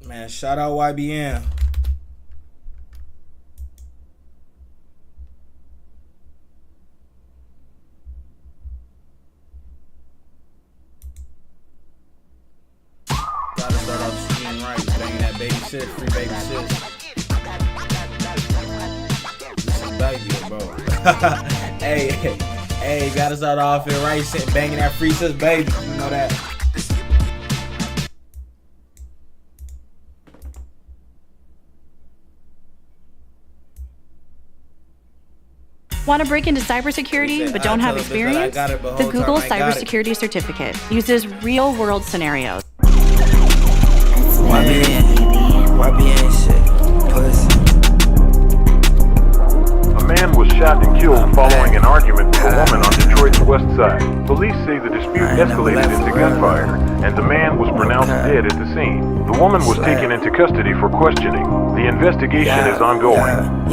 Man, shout out YBN. Gotta start off streaming right, banging that baby sis, free baby sis. This is baby, bro. hey, gotta start off here right, banging that free sis, baby. You know that. Want to break into cybersecurity but don't have experience? The Google Cybersecurity Certificate uses real-world scenarios. YBN shit, pussy. A man was shot and killed following an argument with a woman on Detroit's west side. Police say the dispute escalated into gunfire, and the man was pronounced dead at the scene. The woman was taken into custody for questioning. The investigation is ongoing.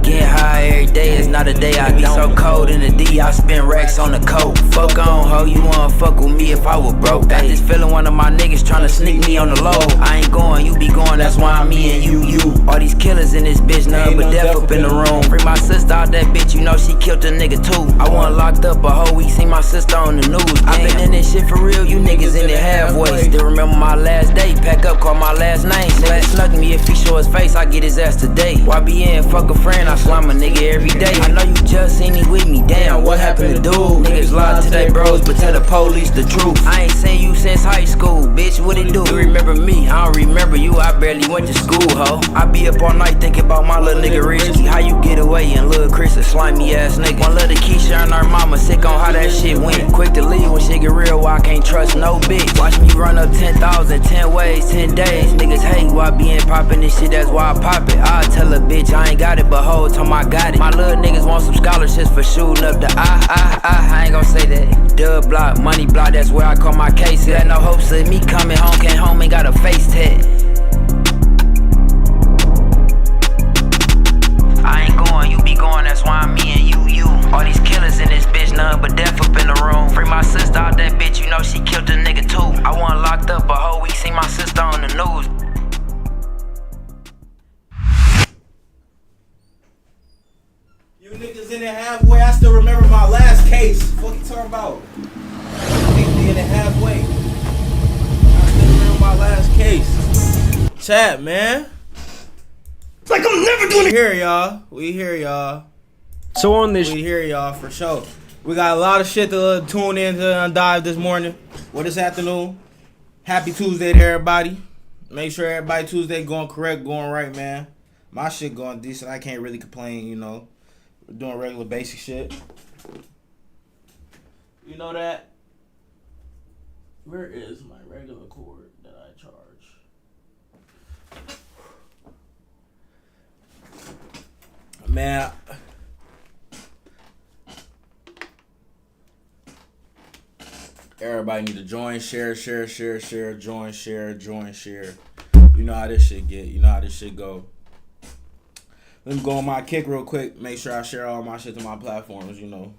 Get high every day is not a day. I be so cold in the D, I spend racks on the coat. Fuck on, ho, you wanna fuck with me if I was broke. Got this feeling one of my niggas tryna sneak me on the low. I ain't going, you be going, that's why I'm me and you. All these killers in this bitch, none but death up in the room. Free my sister out that bitch, you know she killed a nigga too. I wasn't locked up a whole week, seen my sister on the news. I been in this shit for real, you niggas in it halfway. Still remember my last day, pack up, call my last name. Nigga snuck me, if he show his face, I get his ass today. YBN, fuck a friend, I slime a nigga every day. I know you just seen me with me, damn, what happened to dude? Niggas lie to they bros, but tell the police the truth. I ain't seen you since high school, bitch, what it do? You remember me, I don't remember you, I barely went to school, ho. I be up all night thinking about my little nigga Risky. How you get away and Lil' Chris a slimy ass nigga. One little Keisha and her mama sick on how that shit went. Quick to leave when shit get real, I can't trust no bitch. Watch me run up 10,000, 10 ways, 10 days. Niggas hate YBN poppin' this shit, that's why I pop it. I tell a bitch I ain't got it, but whole time I got it. My little niggas want some scholarships for shooting up the I ain't gon' say that. Dub block, money block, that's where I call my case. Had no hopes of me coming home, came home and got a face tat. I ain't going, you be going, that's why I'm me and you. All these killers in this bitch, none but death up in the room. Free my sister out that bitch, you know she killed a nigga too. I wasn't locked up a whole week, seen my sister on the news. You niggas in it halfway, I still remember my last case. What you talking about? Niggas in it halfway. I still remember my last case. Chat, man. It's like I'm never doing it. We hear y'all. So on this, we hear y'all for sure. We got a lot of shit to tune in to dive this morning or this afternoon. Happy Tuesday to everybody. Make sure everybody Tuesday going correct, going right, man. My shit going decent. I can't really complain, you know. We're doing regular basic shit. You know that? Where is my regular cord that I charge? Man, everybody need to join, share, join, share. You know how this shit get. You know how this shit go. Let me go on my kick real quick. Make sure I share all my shit to my platforms, you know.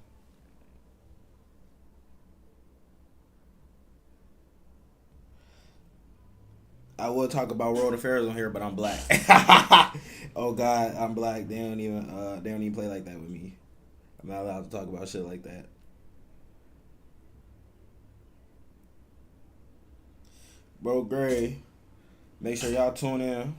I will talk about world affairs on here, but I'm black. Oh God, I'm black. They don't even play like that with me. I'm not allowed to talk about shit like that. Bro Gray, make sure y'all tune in.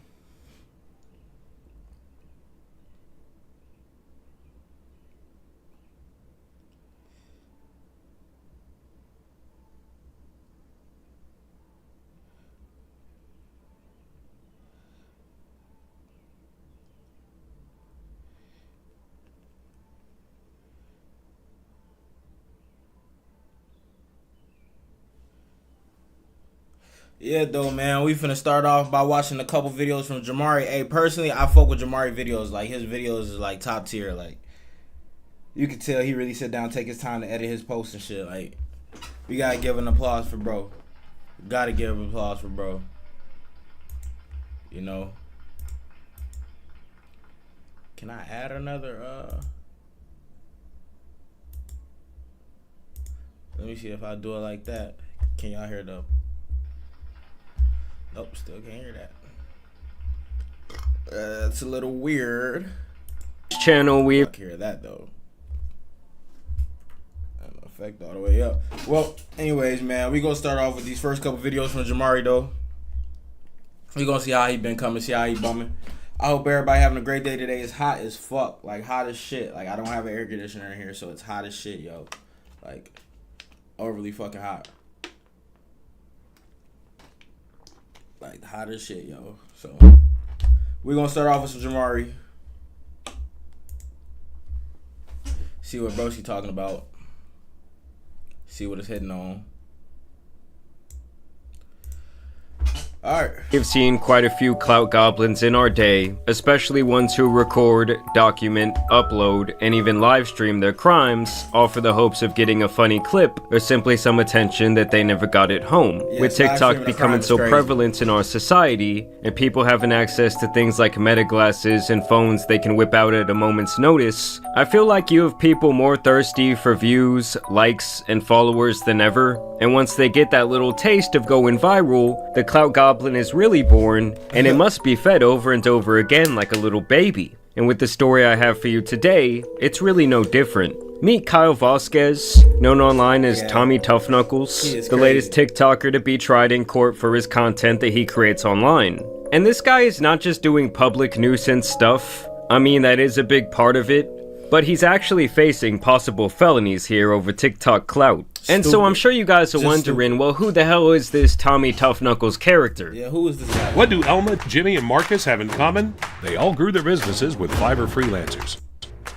Yeah, though, man, we finna start off by watching a couple videos from Jamari. Hey, personally, I fuck with Jamari videos. Like, his videos is, like, top tier. Like, you can tell he really sit down, take his time to edit his posts and shit. Like, we gotta give an applause for bro. Gotta give an applause for bro. You know? Can I add another, Let me see if I do it like that. Can y'all hear the... Nope, still can't hear that. That's a little weird. Channel we hear that though. Effect all the way up. Well, anyways, man, we gonna start off with these first couple videos from Jamari though. We gonna see how he been coming, see how he bumming. I hope everybody having a great day today. It's hot as fuck, like hot as shit. Like I don't have an air conditioner in here, so it's hot as shit, yo. Like overly fucking hot. Like hot as shit, yo. So we're gonna start off with some Jamari. See what broski talking about. See what it's hitting on. Alright. We've seen quite a few clout goblins in our day, especially ones who record, document, upload, and even live stream their crimes, all for the hopes of getting a funny clip or simply some attention that they never got at home. Yes, with TikTok becoming so prevalent in our society, and people having access to things like meta glasses and phones they can whip out at a moment's notice, I feel like you have people more thirsty for views, likes, and followers than ever. And once they get that little taste of going viral, the clout goblin is really born, and it must be fed over and over again like a little baby. And with the story I have for you today, it's really no different. Meet Kyle Vasquez, known online as Tommy Tough Knuckles, the latest TikToker to be tried in court for his content that he creates online. And this guy is not just doing public nuisance stuff. I mean, that is a big part of it. But he's actually facing possible felonies here over TikTok clout. And so I'm sure you guys are wondering, well, who the hell is this Tommy Tough Knuckles character? Yeah, who is this guy? What do Elma, Jimmy, and Marcus have in common? They all grew their businesses with Fiverr freelancers.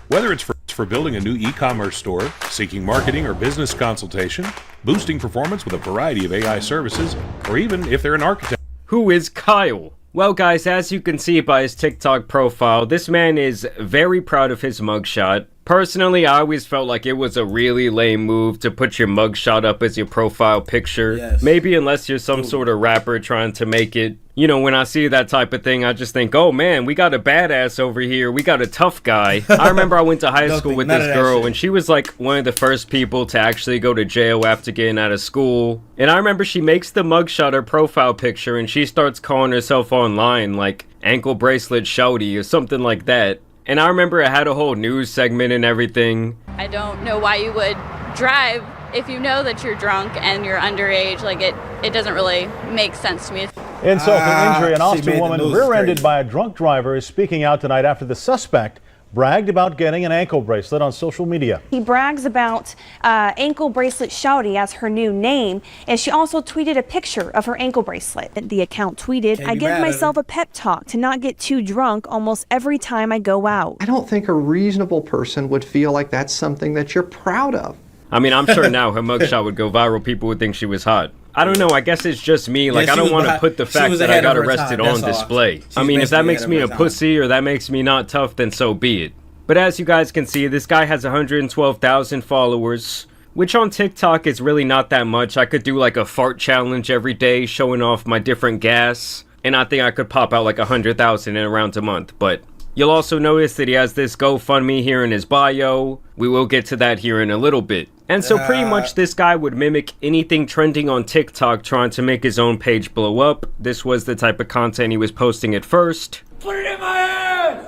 Whether it's for building a new e-commerce store, seeking marketing or business consultation, boosting performance with a variety of AI services, or even if they're an architect. Who is Kyle? Well guys, as you can see by his TikTok profile, this man is very proud of his mugshot. Personally, I always felt like it was a really lame move to put your mugshot up as your profile picture. Yes. Maybe unless you're some sort of rapper trying to make it. You know, when I see that type of thing, I just think, oh man, we got a badass over here. We got a tough guy. I remember I went to high school with this girl, and she was like one of the first people to actually go to jail after getting out of school. And I remember she makes the mugshot her profile picture, and she starts calling herself online like ankle bracelet shouty or something like that. And I remember it had a whole news segment and everything. I don't know why you would drive if you know that you're drunk and you're underage. Like, it doesn't really make sense to me. Insult to injury, an Austin woman rear-ended by a drunk driver is speaking out tonight after the suspect bragged about getting an ankle bracelet on social media. He brags about ankle bracelet shouty as her new name, and she also tweeted a picture of her ankle bracelet. The account tweeted, "I give myself a pep talk to not get too drunk almost every time I go out." I don't think a reasonable person would feel like that's something that you're proud of. I mean, I'm sure now her mugshot would go viral. People would think she was hot. I don't know, I guess it's just me. Like, I don't want to put the fact that I got arrested on display. I mean, if that makes me a pussy or that makes me not tough, then so be it. But as you guys can see, this guy has 112,000 followers, which on TikTok is really not that much. I could do like a fart challenge every day showing off my different gas, and I think I could pop out like 100,000 in around a month. But you'll also notice that he has this GoFundMe here in his bio. We will get to that here in a little bit. And so pretty much this guy would mimic anything trending on TikTok trying to make his own page blow up. This was the type of content he was posting at first. Put it in my ass!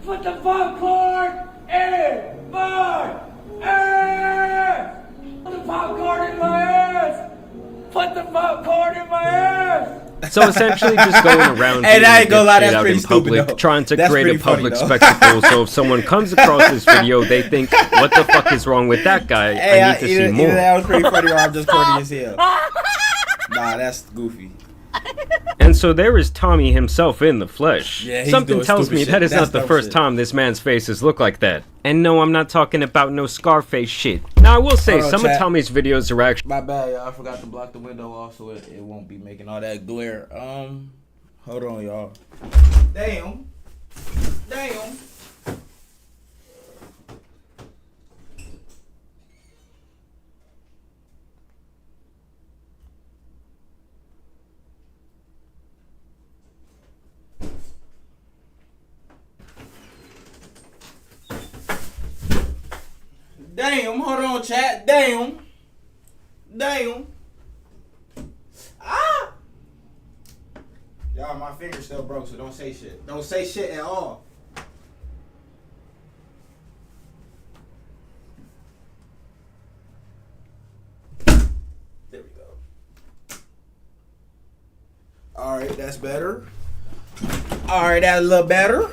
Put the popcorn in my ass! Put the popcorn in my ass! Put the popcorn in my ass! So essentially just going around hey, I ain't gonna lie, that's out pretty in public, stupid, trying to create a public spectacle. So if someone comes across this video, they think, what the fuck is wrong with that guy? Hey, I need to see more. Either that was pretty funny or I'm just corny as hell. Nah, that's goofy. And so there is Tommy himself in the flesh. Yeah, something tells me that is not the first time this man's faces look like that. And no, I'm not talking about no Scarface shit. Now I will say, some of Tommy's videos are actually... My bad, y'all. I forgot to block the window off so it won't be making all that glare. Hold on, y'all. Damn. Damn, hold on, chat. Damn. Ah! my finger's still broke, so don't say shit. Don't say shit at all. There we go. Alright, that's better. Alright, that's a little better.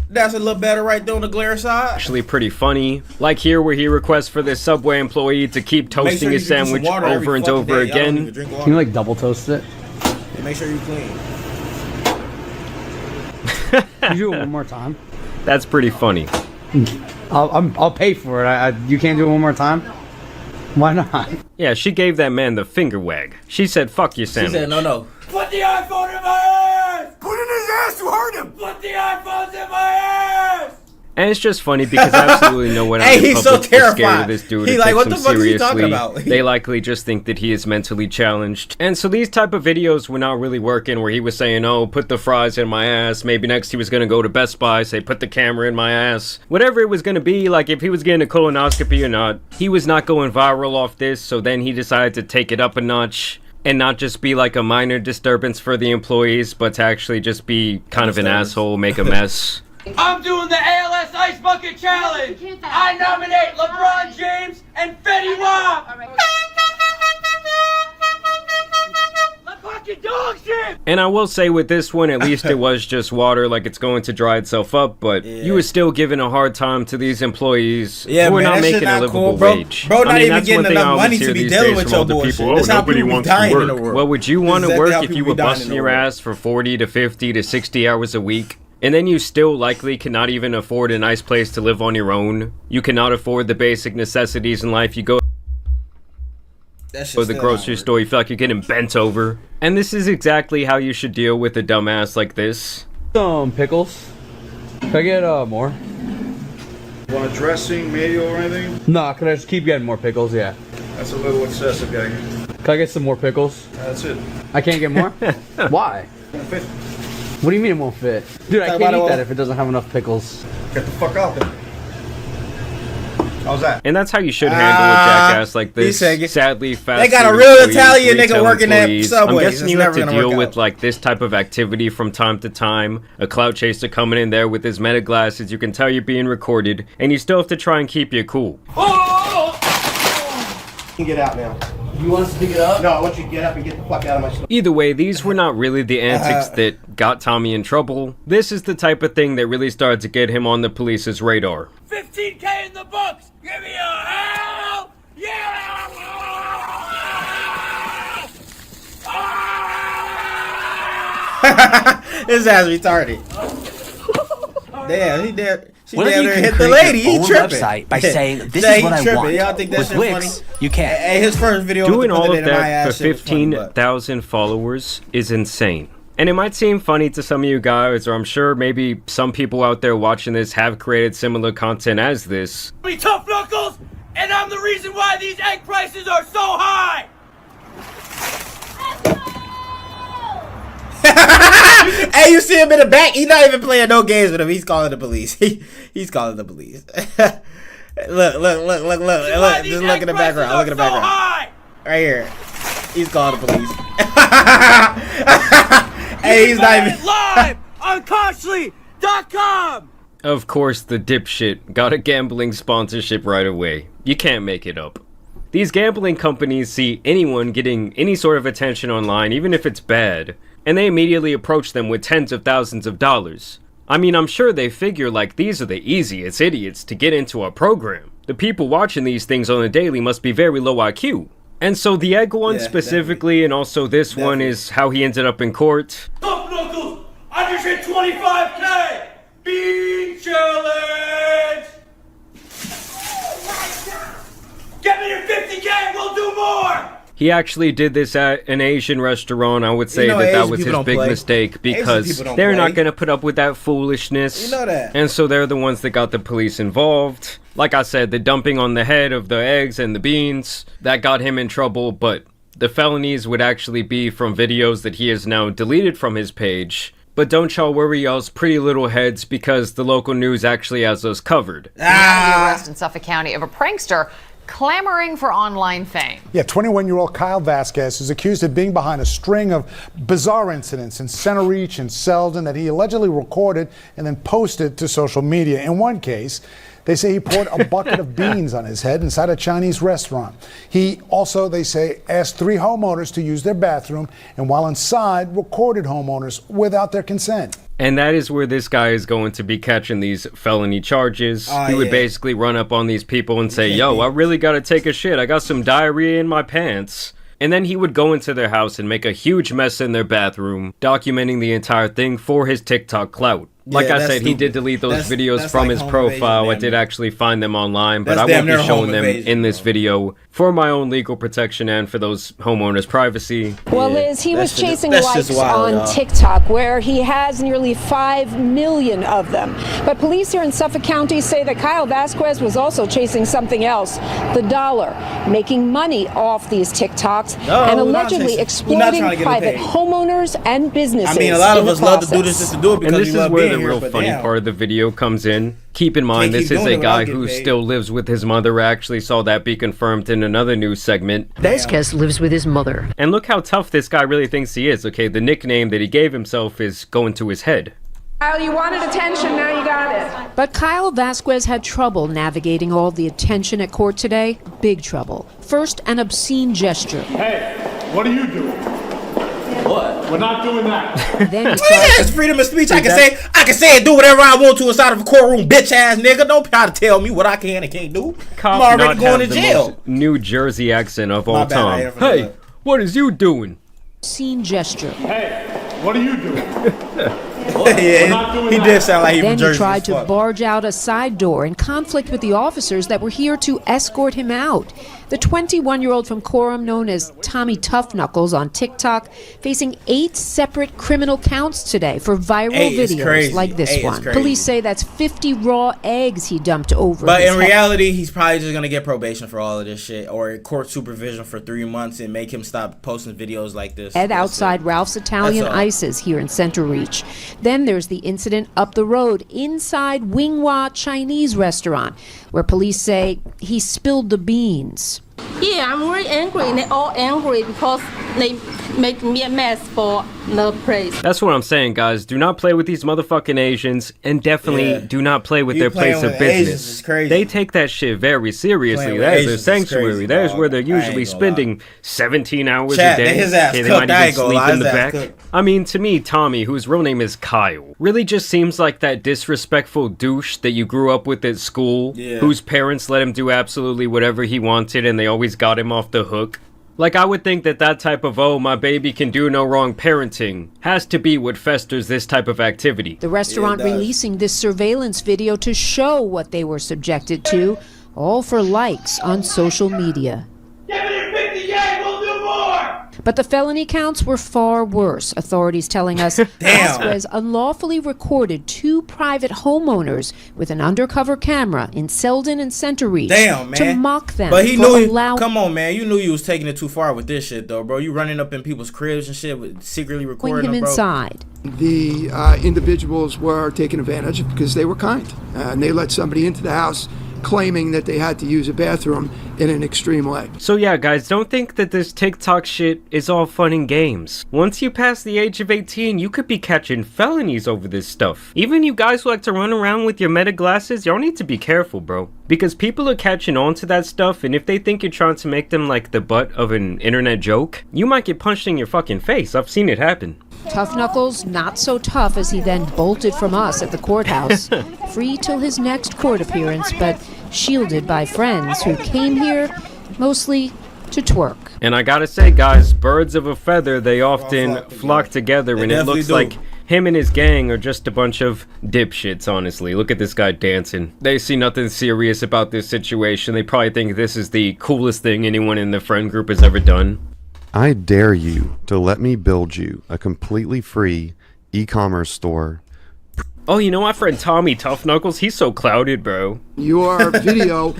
That's a little better right there on the glare side. Actually pretty funny. Like here where he requests for this Subway employee to keep toasting his sandwich over and over again. Can you like double toast it? Yeah, make sure you're clean. Can you do it one more time? That's pretty funny. I'll pay for it. You can't do it one more time? Why not? Yeah, she gave that man the finger wag. She said, fuck your sandwich. She said, no. Put the iPhone in my ass! Put it in his ass to hurt him! Put the iPhones in my ass! And it's just funny because absolutely no one out in he's public so is scared of this dude. He's like, what the fuck is he talking about? They likely just think that he is mentally challenged. And so these type of videos were not really working, where he was saying, oh, put the fries in my ass. Maybe next he was going to go to Best Buy, say, put the camera in my ass. Whatever it was going to be, like if he was getting a colonoscopy or not, he was not going viral off this. So then he decided to take it up a notch and not just be like a minor disturbance for the employees, but to actually just be kind of an asshole, make a mess. I'm doing the ALS Ice Bucket Challenge! I nominate LeBron James and Fetty Wap! Fucking dog shit! And I will say with this one, at least it was just water, like it's going to dry itself up, but you were still giving a hard time to these employees who are not making a livable wage. Bro, not even getting enough money to be dealing with your bullshit. That's how people be dying in the world. Well, would you want to work if you were busting your ass for 40 to 50 to 60 hours a week? And then you still likely cannot even afford a nice place to live on your own. You cannot afford the basic necessities in life. You go to the grocery store, you feel like you're getting bent over. And this is exactly how you should deal with a dumbass like this. Some pickles. Can I get more? Want a dressing, mayo, or anything? No, can I just keep getting more pickles? Yeah. That's a little excessive, gang. Can I get some more pickles? That's it. I can't get more? Why? What do you mean it won't fit? Dude, I can't eat that if it doesn't have enough pickles. Get the fuck out there. How's that? And that's how you should handle a jackass like this. Sadly, fast they got a real Italian nigga working at Subway. I'm guessing you have to deal with like this type of activity from time to time. A clout chaser coming in there with his meta glasses. You can tell you're being recorded, and you still have to try and keep your cool. You can get out now. You want us to pick it up? No, I want you to get up and get the fuck out of my store. Either way, these were not really the antics that got Tommy in trouble. This is the type of thing that really started to get him on the police's radar. 15K in the books! Give me a hell! Yeah! His ass retarded. Damn, he did. She What if damn you near can hit the create lady? your He own tripping. website by saying, this Say is what he I tripping. want. Y'all think that With shit Wix, funny? you can't. Hey, his first video Doing all of that that for 15,000 followers is insane. And it might seem funny to some of you guys, or I'm sure maybe some people out there watching this have created similar content as this. We tough knuckles, and I'm the reason why these egg prices are so high! Hey, you see him in the back? He's not even playing no games with him. He's calling the police. He's calling the police. Look. Just look in the background. Look in the background. Right here. He's calling the police. Hey, he's not even live on Costly.com. Of course, the dipshit got a gambling sponsorship right away. You can't make it up. These gambling companies see anyone getting any sort of attention online, even if it's bad, and they immediately approach them with tens of thousands of dollars. I mean, I'm sure they figure like these are the easiest idiots to get into our program. The people watching these things on a daily must be very low IQ. And so the egg one specifically, and also this one is how he ended up in court. Tough knuckles, I just hit 25K! Bean challenge! Get me to 50K, we'll do more! He actually did this at an Asian restaurant. I would say that was his big mistake because they're not going to put up with that foolishness. You know that. And so they're the ones that got the police involved. Like I said, the dumping on the head of the eggs and the beans, that got him in trouble, but the felonies would actually be from videos that he has now deleted from his page. But don't y'all worry y'all's pretty little heads because the local news actually has us covered. The arrest in Suffolk County of a prankster clamoring for online fame. Yeah, 21-year-old Kyle Vasquez is accused of being behind a string of bizarre incidents in Center Reach and Selden that he allegedly recorded and then posted to social media. In one case, they say he poured a bucket of beans on his head inside a Chinese restaurant. He also, they say, asked 3 homeowners to use their bathroom, and while inside, recorded homeowners without their consent. And that is where this guy is going to be catching these felony charges. He would basically run up on these people and say, yo, I really gotta take a shit. I got some diarrhea in my pants. And then he would go into their house and make a huge mess in their bathroom, documenting the entire thing for his TikTok clout. Like I said, he did delete those videos from his profile. I did actually find them online, but I won't be showing them in this video for my own legal protection and for those homeowners' privacy. Well, Liz, he was chasing likes on TikTok, where he has nearly 5 million of them. But police here in Suffolk County say that Kyle Vasquez was also chasing something else, the dollar, making money off these TikToks and allegedly exploiting private homeowners and businesses. I mean, a lot of us love to do this just to do it because and this is where the real funny part of the video comes in. Keep in mind, this is a guy who still lives with his mother. I actually saw that be confirmed in another news segment. Vasquez lives with his mother. And look how tough this guy really thinks he is. Okay, the nickname that he gave himself is going to his head. Kyle, you wanted attention, now you got it. But Kyle Vasquez had trouble navigating all the attention at court today. Big trouble. First, an obscene gesture. Hey, what are you doing? What? We're not doing that. Then he it's freedom of speech. I can say and do whatever I want to inside of a courtroom, bitch ass nigga. Don't try to tell me what I can and can't do. I'm already going to jail. New Jersey accent of all time. Hey, what is you doing? Obscene gesture. Hey, what are you doing? Yeah, he did sound like he then from Jersey. He tried to barge out a side door in conflict with the officers that were here to escort him out. The 21-year-old from Coram, known as Tommy Tough Knuckles on TikTok, facing 8 separate criminal counts today for viral videos like this one. Police say that's 50 raw eggs he dumped over. But in reality, he's probably just gonna get probation for all of this shit, or court supervision for 3 months, and make him stop posting videos like this. Head outside Ralph's Italian Ices here in Center Reach. Then there's the incident up the road inside Winghua Chinese restaurant, where police say he spilled the beans. Yeah, I'm really angry, and they're all angry because they make me a mess for the place. That's what I'm saying, guys. Do not play with these motherfucking Asians, and definitely do not play with their place of business. They take that shit very seriously. That is their sanctuary. That is where they're usually spending 17 hours a day. His ass they might even sleep in the back. I mean, to me, Tommy, whose real name is Kyle, really just seems like that disrespectful douche that you grew up with at school, whose parents let him do absolutely whatever he wanted, and they always got him off the hook. Like, I would think that that type of, oh, my baby can do no wrong parenting has to be what festers this type of activity. The restaurant releasing this surveillance video to show what they were subjected to, all for likes on social media. But the felony counts were far worse, authorities telling us. Vasquez unlawfully recorded 2 private homeowners with an undercover camera in Selden and Center Reach to mock them. But he knew, come on, man, you knew you was taking it too far with this shit, though, bro. You running up in people's cribs and shit, with secretly recording him them, bro. Inside. The individuals were taken advantage of because they were kind, and they let somebody into the house claiming that they had to use a bathroom in an extreme way. So yeah, guys, don't think that this TikTok shit is all fun and games. Once you pass the age of 18, you could be catching felonies over this stuff. Even you guys who like to run around with your meta glasses, y'all need to be careful, bro. Because people are catching on to that stuff, and if they think you're trying to make them like the butt of an internet joke, you might get punched in your fucking face. I've seen it happen. Tough Knuckles, not so tough as he then bolted from us at the courthouse. Free till his next court appearance, but shielded by friends who came here mostly to twerk. And I gotta say, guys, birds of a feather, they often flock together, and it looks like him and his gang are just a bunch of dipshits, honestly. Look at this guy dancing. They see nothing serious about this situation. They probably think this is the coolest thing anyone in the friend group has ever done. I dare you to let me build you a completely free e-commerce store. Oh, you know my friend Tommy Tough Knuckles? He's so clouded, bro. Your video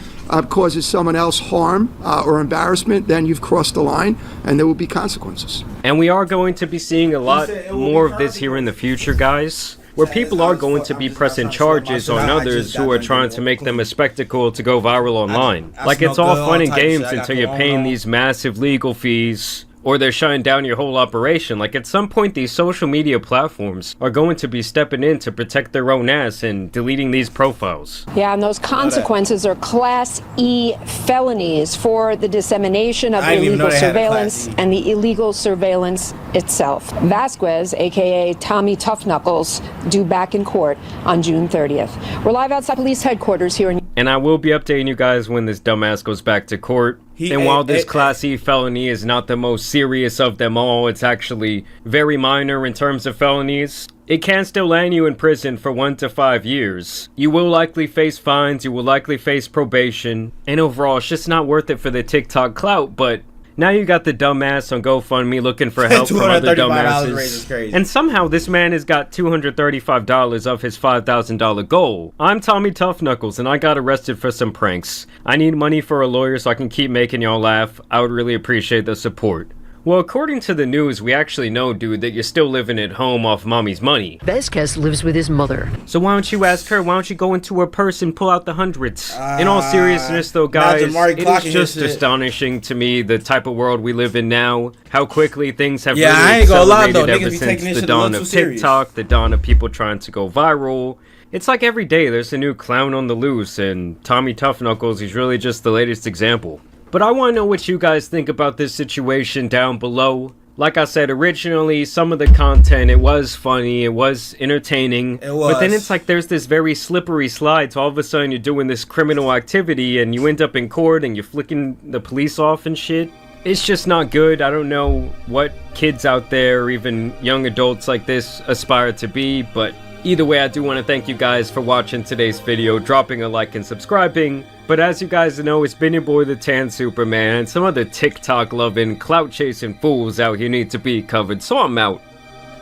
causes someone else harm or embarrassment, then you've crossed the line, and there will be consequences. And we are going to be seeing a lot more of this here in the future, guys. where people are going to be pressing charges on others who are trying to make them a spectacle to go viral online. Like, it's all fun and games until you're paying these massive legal fees, or they're shutting down your whole operation. Like, at some point, these social media platforms are going to be stepping in to protect their own ass and deleting these profiles. Yeah, and those consequences are Class E felonies for the dissemination of illegal surveillance and the illegal surveillance itself. Vasquez, aka Tommy Tough Knuckles, due back in court on June 30th. We're live outside police headquarters here in... And I will be updating you guys when this dumbass goes back to court. And while this Class E felony is not the most serious of them all, it's actually very minor in terms of felonies, it can still land you in prison for 1 to 5 years. You will likely face fines, you will likely face probation, and overall it's just not worth it for the TikTok clout. But now you got the dumbass on GoFundMe looking for help from other dumbasses. And somehow this man has got $235 of his $5,000 goal. I'm Tommy Tough Knuckles and I got arrested for some pranks. I need money for a lawyer so I can keep making y'all laugh. I would really appreciate the support. Well, according to the news, we actually know, dude, that you're still living at home off mommy's money. Vasquez lives with his mother. So why don't you ask her? Why don't you go into her purse and pull out the hundreds? In all seriousness, though, guys, it is just astonishing to me the type of world we live in now. How quickly things have really accelerated ever since the dawn of TikTok, the dawn of people trying to go viral. It's like every day there's a new clown on the loose, and Tommy Tough Knuckles, he's really just the latest example. But I want to know what you guys think about this situation down below. Like I said, originally, some of the content, it was funny, it was entertaining. But then it's like there's this very slippery slide, so all of a sudden you're doing this criminal activity and you end up in court and you're flicking the police off and shit. It's just not good. I don't know what kids out there, or even young adults like this, aspire to be, but either way, I do want to thank you guys for watching today's video, dropping a like and subscribing. But as you guys know, it's been your boy the Tan Superman, and some other TikTok-loving, clout-chasing fools out here need to be covered, so I'm out.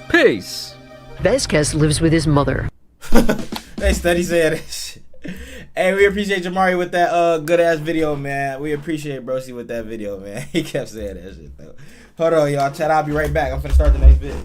Peace! Vasquez lives with his mother. They steady saying that shit. Hey, we appreciate Jamari with that good-ass video, man. We appreciate Broski with that video, man. He kept saying that shit, though. Hold on, y'all. Chat, I'll be right back. I'm finna start the next video.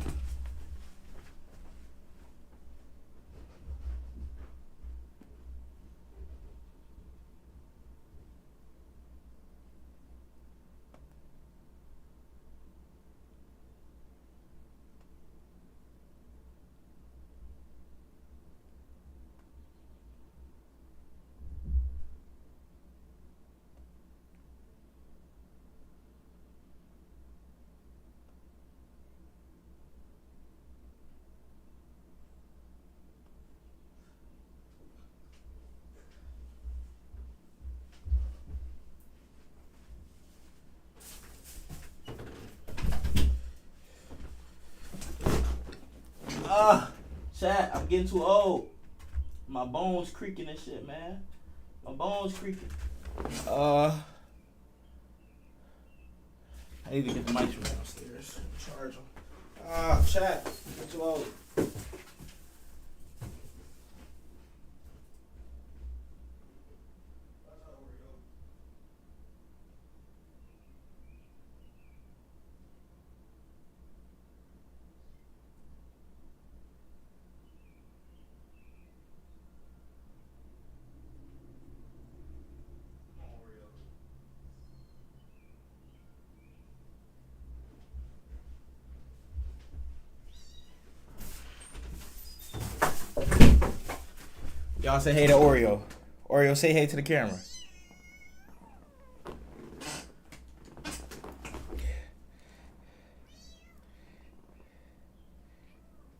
Chat, I'm getting too old. My bones creaking and shit, man. My bones creaking. I need to get the mics from downstairs. Charge them. Chat, I'm too old. Y'all say hey to Oreo. Oreo, say hey to the camera.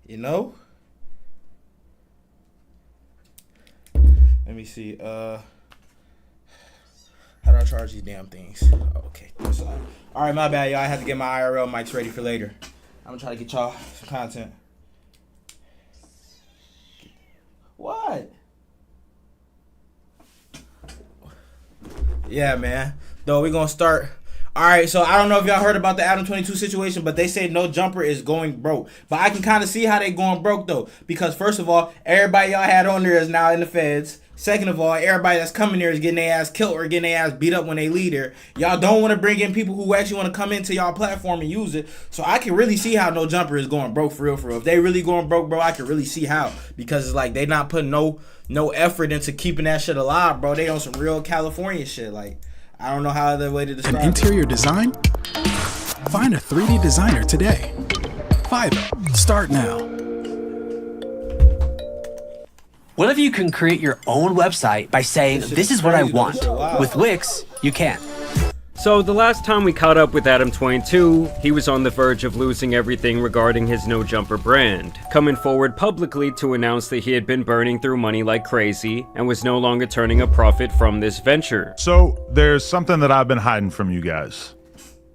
You know? Let me see. How do I charge these damn things? Okay. Alright, my bad, y'all. I have to get my IRL mics ready for later. I'm gonna try to get y'all some content. What? Yeah, man. Though we gonna start. Alright, so I don't know if y'all heard about the Adam 22 situation, but they say No Jumper is going broke. But I can kind of see how they going broke, though. Because, first of all, everybody y'all had on there is now in the feds. Second of all, everybody that's coming there is getting their ass killed or getting their ass beat up when they leave there. Y'all don't want to bring in people who actually want to come into y'all platform and use it. So I can really see how No Jumper is going broke for real, for real. If they really going broke, bro, I can really see how. Because it's like they not putting no effort into keeping that shit alive, bro. They on some real California shit. Like, I don't know how other way to describe it. An interior design? Find a 3D designer today. Fiverr. Start now. What if you can create your own website by saying, this is what I want? With Wix, you can. So the last time we caught up with Adam22, he was on the verge of losing everything regarding his No Jumper brand, coming forward publicly to announce that he had been burning through money like crazy and was no longer turning a profit from this venture. So there's something that I've been hiding from you guys.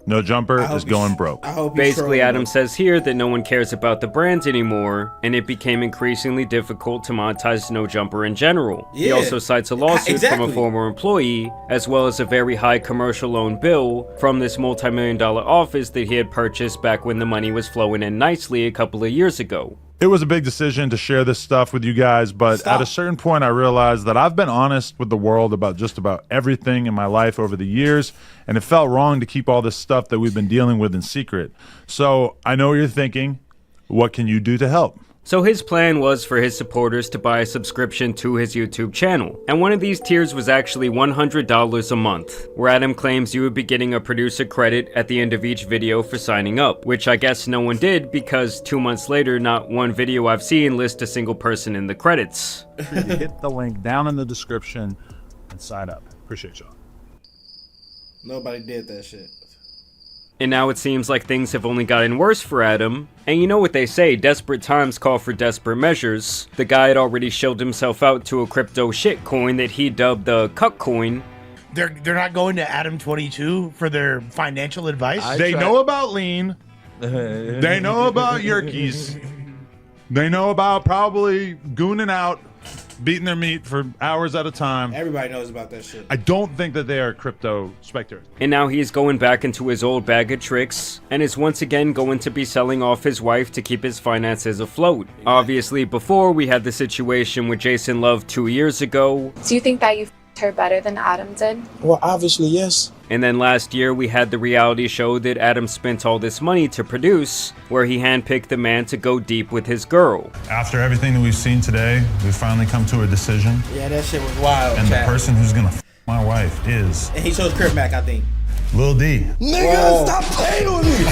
No Jumper is going broke. Basically, Adam says here that no one cares about the brand anymore, and it became increasingly difficult to monetize No Jumper in general. He also cites a lawsuit from a former employee, as well as a very high commercial loan bill from this multi-million-dollar office that he had purchased back when the money was flowing in nicely a couple of years ago. It was a big decision to share this stuff with you guys, but at a certain point I realized that I've been honest with the world about just about everything in my life over the years, and it felt wrong to keep all this stuff that we've been dealing with in secret. So I know what you're thinking. What can you do to help? So his plan was for his supporters to buy a subscription to his YouTube channel, and one of these tiers was actually $100 a month, where Adam claims you would be getting a producer credit at the end of each video for signing up, which I guess no one did because 2 months later, not one video I've seen lists a single person in the credits. Hit the link down in the description and sign up. Appreciate y'all. Nobody did that shit. And now it seems like things have only gotten worse for Adam. And you know what they say, desperate times call for desperate measures. The guy had already shilled himself out to a crypto shitcoin that he dubbed the cuck coin. They're not going to Adam22 for their financial advice? They know about lean. They know about yerkies. They know about probably gooning out, beating their meat for hours at a time. Everybody knows about that shit. I don't think that they are crypto spectators. And now he's going back into his old bag of tricks and is once again going to be selling off his wife to keep his finances afloat. Yeah. Obviously, before we had the situation with Jason Love 2 years ago. Do you think that you f***ed her better than Adam did? Well, obviously, yes. And then last year we had the reality show that Adam spent all this money to produce, where he handpicked the man to go deep with his girl. After everything that we've seen today, we've finally come to a decision. Yeah, that shit was wild. And the person who's gonna f my wife is... And he chose Crip Mac, I think. Lil D. Nigga, stop playing with me!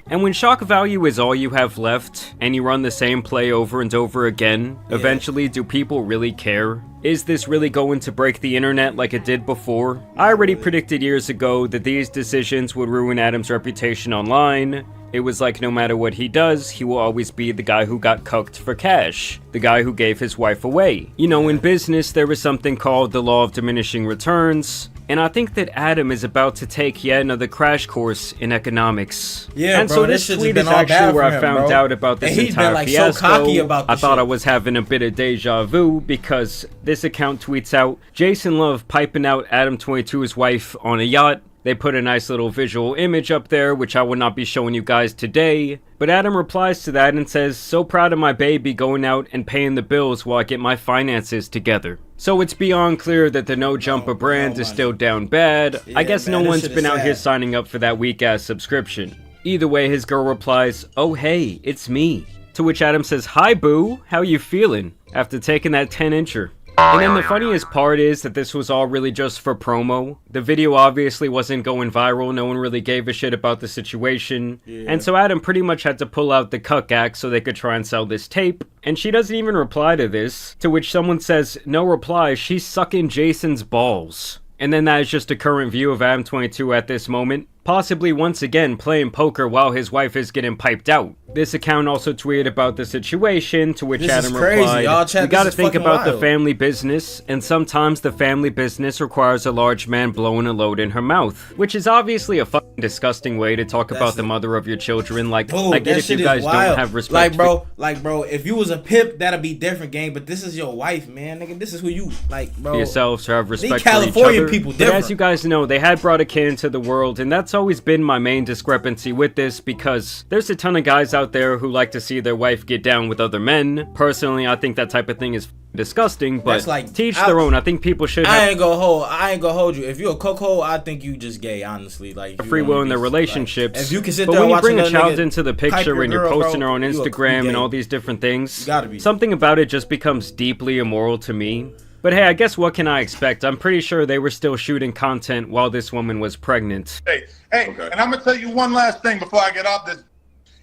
And when shock value is all you have left, and you run the same play over and over again, eventually do people really care? Is this really going to break the internet like it did before? I already predicted years ago that these decisions would ruin Adam's reputation online. It was like no matter what he does, he will always be the guy who got cucked for cash. The guy who gave his wife away. You know, in business, there is something called the law of diminishing returns. And I think that Adam is about to take yet another crash course in economics. Yeah, and bro, so this tweet is actually where I found out about this entire fiasco. So cocky about I thought I was having a bit of deja vu because this account tweets out, Jason Love piping out Adam22's wife on a yacht. They put a nice little visual image up there, which I will not be showing you guys today. But Adam replies to that and says, so proud of my baby going out and paying the bills while I get my finances together. So it's beyond clear that the No Jumper brand is still down bad. I guess no one's been out here signing up for that weak ass subscription. Either way, his girl replies, oh hey, it's me. To which Adam says, hi boo, how you feeling? After taking that 10-incher. And then the funniest part is that this was all really just for promo. The video obviously wasn't going viral, no one really gave a shit about the situation. And so Adam pretty much had to pull out the cuck act so they could try and sell this tape. And she doesn't even reply to this, to which someone says, no reply, she's sucking Jason's balls. And then that is just a current view of Adam22 at this moment, possibly once again playing poker while his wife is getting piped out. This account also tweeted about the situation, to which Adam replied, we gotta think about the family business, and sometimes the family business requires a large man blowing a load in her mouth. Which is obviously a fucking disgusting way to talk about the mother of your children. Like, dude, I get if you guys don't have respect. Like bro, if you was a pimp, that'd be different game, but this is your wife, man. Nigga, this is who you, like, bro. Yourselves to have respect for California each other. people but different. as you guys know, they had brought a kid into the world, and that's always been my main discrepancy with this, because there's a ton of guys out there who like to see their wife get down with other men. Personally, I think that type of thing is disgusting, but like, teach their own. I think people should I ain't gonna hold you. If you're a cuckold, I think you just gay, honestly. Like, free will in their relationships. Like, if you can sit but there when you bring a nigga child into the picture and you're posting her on you Instagram and all these different things, gotta be. Something about it just becomes deeply immoral to me. But hey, I guess what can I expect? I'm pretty sure they were still shooting content while this woman was pregnant. Hey, and I'm gonna tell you one last thing before I get off this,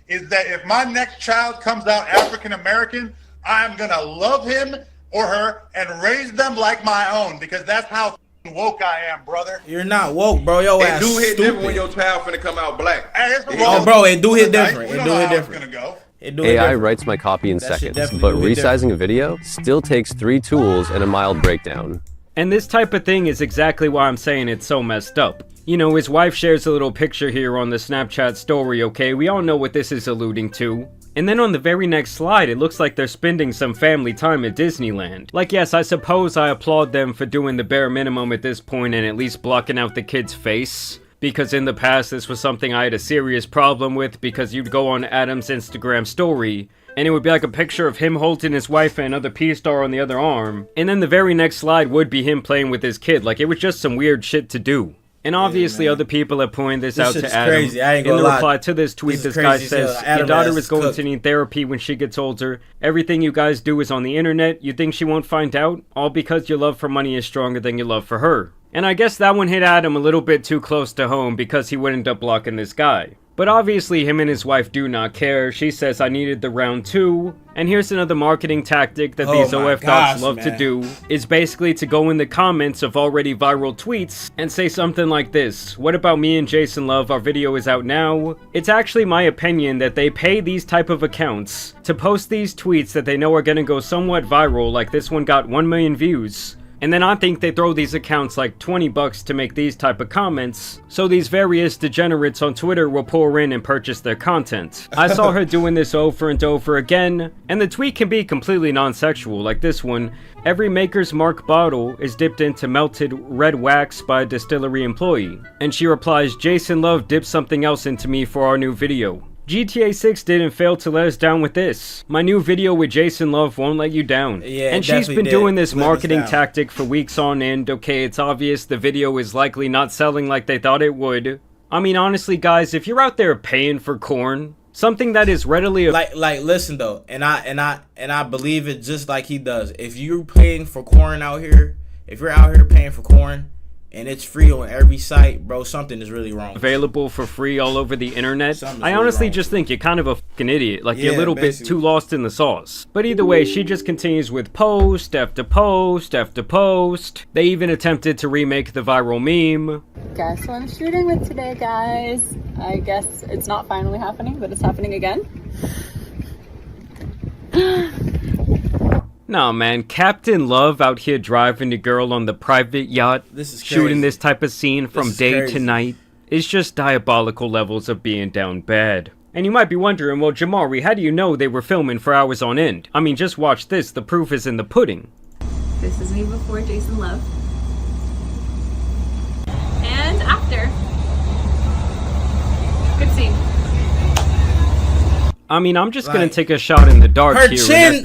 is that if my next child comes out African American, I'm gonna love him or her and raise them like my own, because that's how woke I am, brother. You're not woke, bro. Yo ass do hit stupid. different when your child finna come out black. Hey, oh, bro, it do hit different. It do hit different. AI writes my copy in seconds, but resizing a video still takes 3 tools and a mild breakdown. And this type of thing is exactly why I'm saying it's so messed up. You know, his wife shares a little picture here on the Snapchat story, okay? We all know what this is alluding to. And then on the very next slide, it looks like they're spending some family time at Disneyland. Like, yes, I suppose I applaud them for doing the bare minimum at this point and at least blocking out the kid's face. Because in the past, this was something I had a serious problem with, because you'd go on Adam's Instagram story, and it would be like a picture of him holding his wife and another P-star on the other arm. And then the very next slide would be him playing with his kid. Like, it was just some weird shit to do. And obviously other people have pointed this out to Adam. Crazy. I ain't in gonna the lie. reply to this tweet, this guy says, your daughter is going to need therapy when she gets older. Everything you guys do is on the internet. You think she won't find out? All because your love for money is stronger than your love for her. And I guess that one hit Adam a little bit too close to home, because he would end up blocking this guy. But obviously him and his wife do not care. She says, I needed the round 2. And here's another marketing tactic that these OF dots love to do, is basically to go in the comments of already viral tweets and say something like this: what about me and Jason Love? Our video is out now. It's actually my opinion that they pay these type of accounts to post these tweets that they know are gonna go somewhat viral, like this one got 1 million views. And then I think they throw these accounts like $20 to make these type of comments, so these various degenerates on Twitter will pour in and purchase their content. I saw her doing this over and over again, and the tweet can be completely non-sexual, like this one: every Maker's Mark bottle is dipped into melted red wax by a distillery employee. And she replies, Jason Love dipped something else into me for our new video. GTA 6 didn't fail to let us down with this. My new video with Jason Love won't let you down. Yeah, and she's been doing this marketing tactic for weeks on end. Okay, it's obvious the video is likely not selling like they thought it would. I mean, honestly, guys, if you're out there paying for corn, something that is readily like listen though, and I believe it just like he does. If you're paying for corn out here, if you're out here paying for corn, and it's free on every site, bro, something is really wrong. Available for free all over the internet. I honestly just think you're kind of a fucking idiot. Like, you're a little bit too lost in the sauce. But either way, she just continues with post after post after post. They even attempted to remake the viral meme. Guess what I'm shooting with today, guys? I guess it's not finally happening, but it's happening again. Nah, man, Captain Love out here driving the girl on the private yacht, shooting this type of scene from day to night. It's just diabolical levels of being down bad. And you might be wondering, well, Jamari, how do you know they were filming for hours on end? I mean, just watch this. The proof is in the pudding. This is me before Jason Love. And after. Good scene. I mean, I'm just gonna take a shot in the dark her here.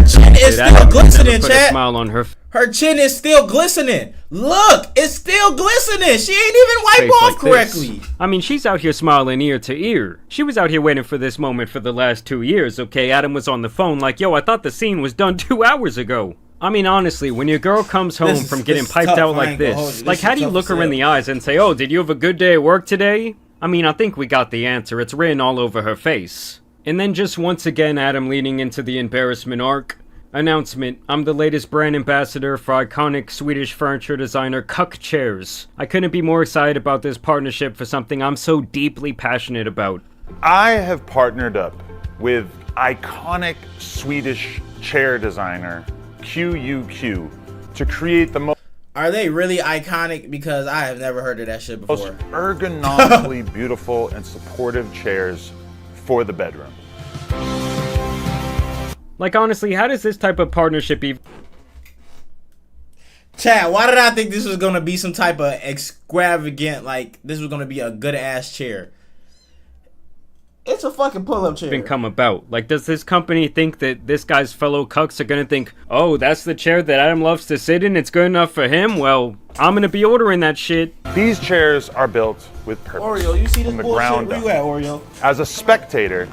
Chin is still glistening, put a chat. smile on her Her chin is still glistening. Look, it's still glistening. She ain't even wiped face off like correctly. this. I mean, she's out here smiling ear to ear. She was out here waiting for this moment for the last 2 years, okay? Adam was on the phone like, yo, I thought the scene was done 2 hours ago. I mean, honestly, when your girl comes home from getting piped out like this, like, how do you look her in the eyes and say, oh, did you have a good day at work today? I mean, I think we got the answer. It's written all over her face. And then just once again, Adam leaning into the embarrassment arc. Announcement: I'm the latest brand ambassador for iconic Swedish furniture designer DukkaB chairs. I couldn't be more excited about this partnership for something I'm so deeply passionate about. I have partnered up with iconic Swedish chair designer QUQ to create the most. Are they really iconic? Because I have never heard of that shit before. Most ergonomically beautiful and supportive chairs for the bedroom. Like, honestly, how does this type of partnership even... Chad, why did I think this was gonna be some type of extravagant, like this was gonna be a good ass chair? It's a fucking pull-up chair. Been come about. Like, does this company think that this guy's fellow cucks are gonna think, oh, that's the chair that Adam loves to sit in, it's good enough for him? Well, I'm gonna be ordering that shit. These chairs are built with purpose. Oreo, you see this from the bullshit? ground Where up. you at, Oreo? As a spectator,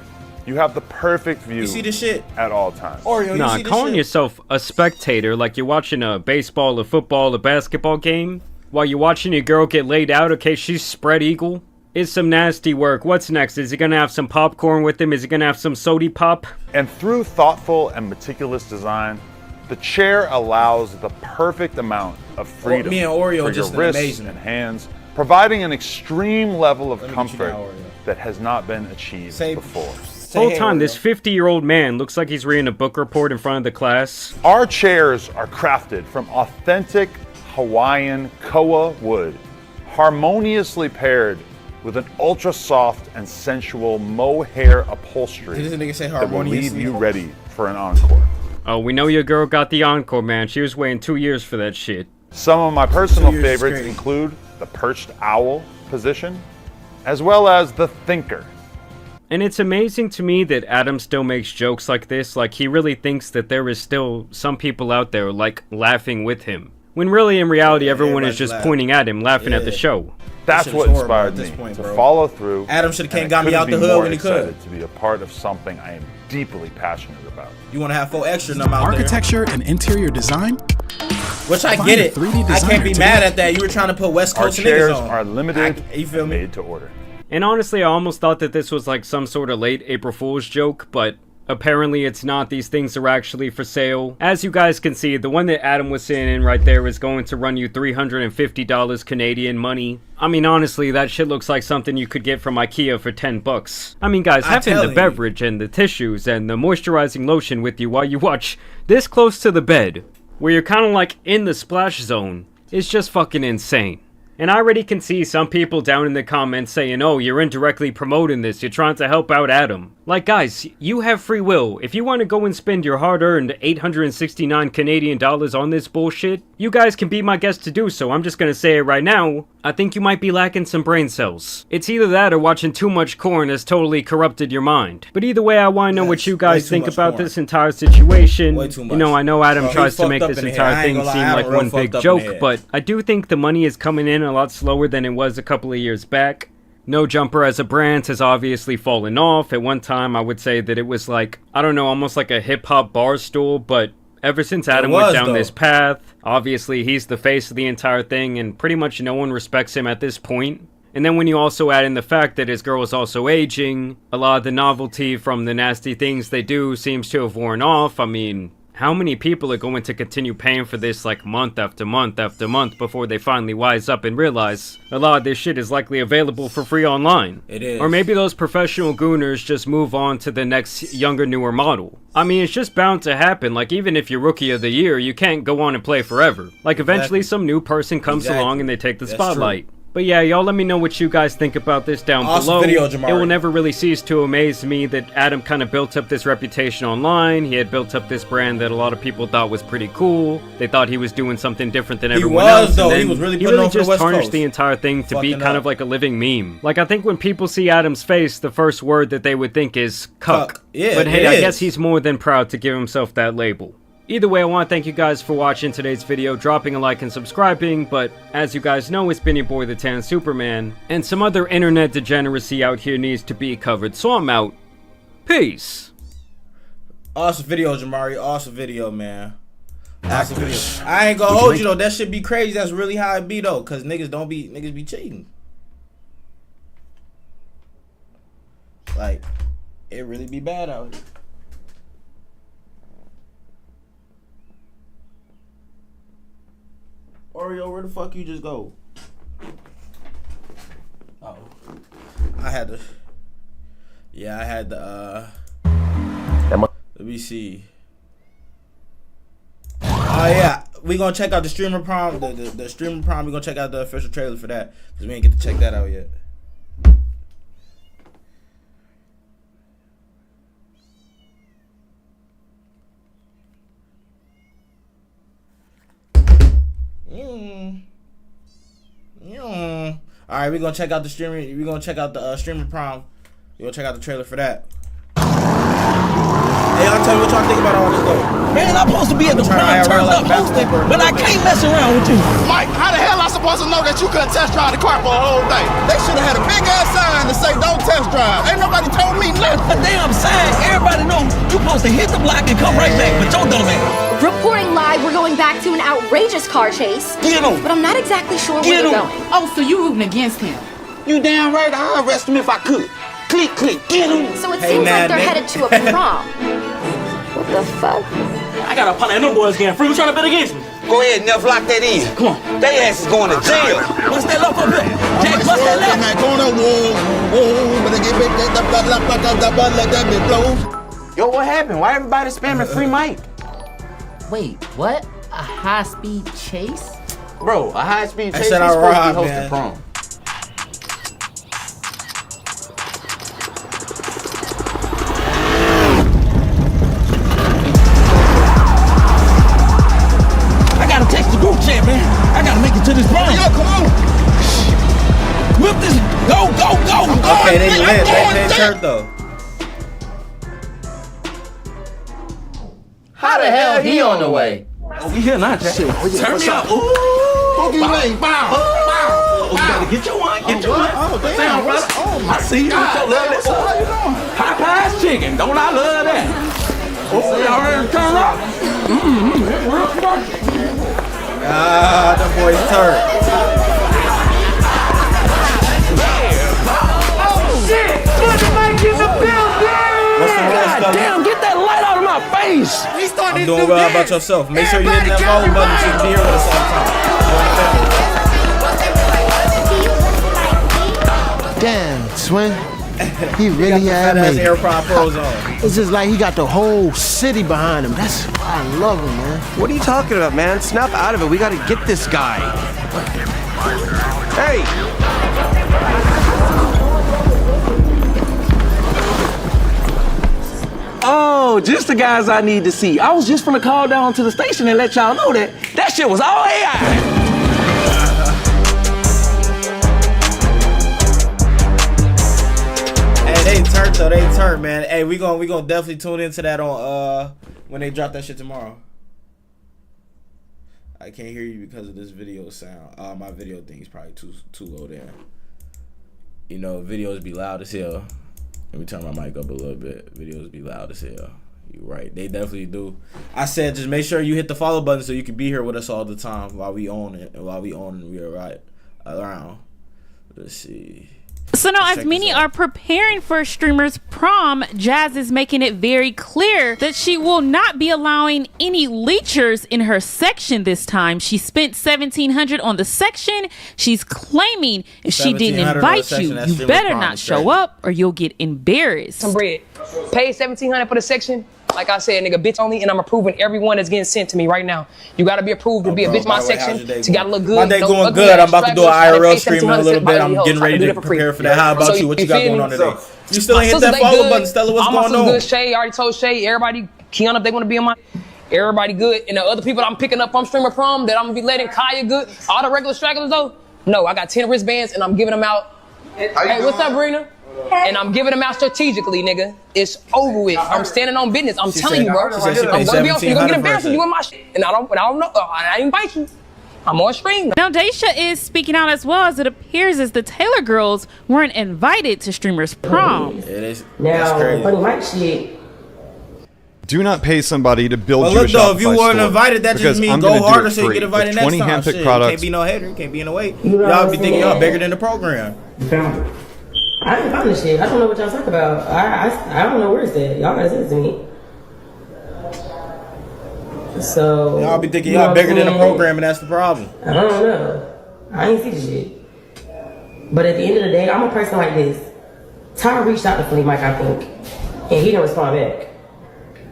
you have the perfect view. You see this shit? At all times. Oreo, you Nah, see this calling shit? yourself a spectator like you're watching a baseball, a football, a basketball game, while you're watching your girl get laid out, okay, she's spread eagle, is some nasty work. What's next? Is he gonna have some popcorn with him? Is he gonna have some sody pop? And through thoughtful and meticulous design, the chair allows the perfect amount of freedom me and Oreo for just your wrists amazing. and hands, providing an extreme level of Let me comfort get you now, that has not been achieved before. The whole time, this 50-year-old man looks like he's reading a book report in front of the class. Our chairs are crafted from authentic Hawaiian koa wood, harmoniously paired with an ultra soft and sensual mohair upholstery Did this nigga say that will leave harmoniously? you ready for an encore. Oh, we know your girl got the encore, man. She was waiting 2 years for that shit. Some of my personal 2 years favorites straight. include the perched owl position, as well as the thinker. And it's amazing to me that Adam still makes jokes like this, like he really thinks that there is still some people out there, like, laughing with him. When really, in reality, everyone is just pointing at him, laughing at the show. That's what inspired me to follow through. Adam shoulda came and got me couldn't out the be hood more when he could. excited to be a part of something I am deeply passionate about. You want to have 4 extra of them out Architecture and interior design? Which I Find get a it. 3D I can't designer be today. mad at that. You were trying to put West Our Coast chairs niggas on. are limited You feel and me? made to order. And honestly, I almost thought that this was like some sort of late April Fool's joke, but apparently it's not. These things are actually for sale. As you guys can see, the one that Adam was sitting in right there is going to run you $350 Canadian money. I mean, honestly, that shit looks like something you could get from IKEA for 10 bucks. I mean, guys, having the beverage and the tissues and the moisturizing lotion with you while you watch this close to the bed, where you're kind of like in the splash zone, is just fucking insane. And I already can see some people down in the comments saying, oh, you're indirectly promoting this, you're trying to help out Adam. Like, guys, you have free will. If you want to go and spend your hard-earned 869 Canadian dollars on this bullshit, you guys can be my guest to do so. I'm just gonna say it right now. I think you might be lacking some brain cells. It's either that or watching too much corn has totally corrupted your mind. But either way, I want to know what you guys think about this entire situation. Way too much. You know, I know Adam Bro, he tries to fucked make up this in the entire head. I ain't thing gonna lie, seem Adam like real one fucked big up in the joke, head. but I do think the money is coming in a lot slower than it was a couple of years back. No Jumper as a brand has obviously fallen off. At one time, I would say that it was like, I don't know, almost like a hip-hop bar stool, but ever since Adam went down this path, obviously he's the face of the entire thing, and pretty much no one respects him at this point. And then when you also add in the fact that his girl is also aging, a lot of the novelty from the nasty things they do seems to have worn off. I mean, how many people are going to continue paying for this like month after month after month before they finally wise up and realize a lot of this shit is likely available for free online? It is. Or maybe those professional gooners just move on to the next younger, newer model. I mean, it's just bound to happen. Like, even if you're Rookie of the Year, you can't go on and play forever. Like, eventually some new person comes along and they take the That's spotlight. true. But yeah, y'all let me know what you guys think about this down Awesome below. video, It Jamari. will never really cease to amaze me that Adam kind of built up this reputation online. He had built up this brand that a lot of people thought was pretty cool. They thought he was doing something different than everyone else. though. And He then was really putting on for the just West tarnished Coast. the entire thing to be Fucking kind up. of like a living meme. Like, I think when people see Adam's face, the first word that they would think is cuck. Yeah, but hey, it I is. guess he's more than proud to give himself that label. Either way, I want to thank you guys for watching today's video, dropping a like and subscribing, but as you guys know, it's been your boy the Tan Superman, and some other internet degeneracy out here needs to be covered, so I'm out. Peace. Awesome video, Jamari. Awesome video, man. Awesome video. I ain't gonna hold you though. That shit be crazy. That's really how it be though, cause niggas be cheating. Like, it really be bad out here. Oreo, where the fuck you just go? Oh, I had to. Yeah, I had to. Let me see. Oh yeah, we gonna check out the streamer prom. The streamer prom. We gonna check out the official trailer for that because we ain't get to check that out yet. right, we're gonna check out the streamer. We're gonna check out the streamer prom. We're gonna check out the trailer for that. Hey, y'all tell me what y'all think about all this though. Man, I'm supposed to be at the prom turned up hosting, but I can't mess around with you. Mike, how the hell I supposed to know that you couldn't test drive the car for a whole day? They should have had a big ass sign to say don't test drive. Ain't nobody told me nothing. A damn sign. Everybody know you supposed to hit the block and come right back, but your dumb ass. Reporting live, we're going back to an outrageous car chase. Get him. But I'm not exactly sure where you're going. Oh, so you rooting against him? You damn right. I'll arrest him if I could. Click, click, get him. So it seems like they're headed to a prom. What the fuck? I got a partner and them boys getting free. You trying to bet against me? Go ahead, Neff, lock that in. Come on. They ass is going to jail. What's that left up there? Jack, what's that left? Yo, what happened? Why everybody spamming free mic? Wait, what? A high-speed chase? Bro, a high-speed chase is said supposed alright, to be man. hosted prom. I gotta text the group chat, man. I gotta make it to this prom. Yo, come on. Whip this. Go, go, go. Okay, they lit. They turned though. How the hell he on the way? Oh, we here now, Jack. Turn me up. Ooh. Bow. Oh, you gotta get your one. Get your one. Oh, damn, brother. Oh, I see you. How you doing? Popeye's chicken. Don't I love that? Oh, y'all ready to turn up? Ah, the boy's turned. Oh, shit. Good to make you the building. What's the rest of it? Damn, get that light out of my face. I'm doing well. How about yourself? Make sure you hit that follow button so you can be here with us all the time. Damn, Swin. He really had me. AirPod Pros on. It's just like he got the whole city behind him. That's why I love him, man. What are you talking about, man? Snap out of it. We gotta get this guy. Hey! Oh, just the guys I need to see. I was just finna call down to the station and let y'all know that that shit was all AI. They turned though. They turned, man. Hey, we gonna definitely tune into that on when they drop that shit tomorrow. I can't hear you because of this video sound. My video thing is probably too low there. You know, videos be loud as hell. Let me turn my mic up a little bit. Videos be loud as hell. You right. They definitely do. I said just make sure you hit the follow button so you can be here with us all the time while we own it and while we are right around. Let's see. So now, as many are preparing for streamer's prom, Jazz is making it very clear that she will not be allowing any leechers in her section this time. She spent $1,700 on the section. She's claiming if she didn't invite you, you better not show up or you'll get embarrassed. Some bread. Paid $1,700 for the section. Like I said, nigga, bitch only, and I'm approving everyone that's getting sent to me right now. You gotta be approved to be a bitch in my section. You gotta look good. My day going good. I'm about to do an IRL stream in a little bit. I'm getting ready to prepare for that. How about you? What you got going on today? You still ain't hit that follow button, Stella. What's going on? Good. Shay, I already told Shay. Everybody, Kiana, if they want to be on my. Everybody good. And the other people I'm picking up from streamer prom that I'm gonna be letting Kaya good. All the regular stragglers though. No, I got 10 wristbands and I'm giving them out. Hey, what's up, Brina? And I'm giving them out strategically, nigga. It's over with. I'm standing on business. I'm telling you, bro. I'm gonna be on. You're gonna get embarrassed when you in my shit. And I don't know. I invite you. I'm on stream. Now, Daisha is speaking out as well, as it appears as the Taylor girls weren't invited to streamer's prom. It is. Now, funny Mike shit. Do not pay somebody to build well, you look, a though, Shopify if you weren't store, invited, that just means go harder so you get invited next time. 20 handpicked Shit, products. Can't be no hater. Can't be in the way. Y'all be thinking y'all bigger than the program. I didn't find this shit. I don't know what y'all talking about. I don't know where it's at. Y'all gotta send it to me. So y'all be thinking y'all bigger than the program, and that's the problem. I don't know. I ain't see the shit. But at the end of the day, I'm a person like this. Ty reached out to Funny Mike, I think, and he didn't respond back.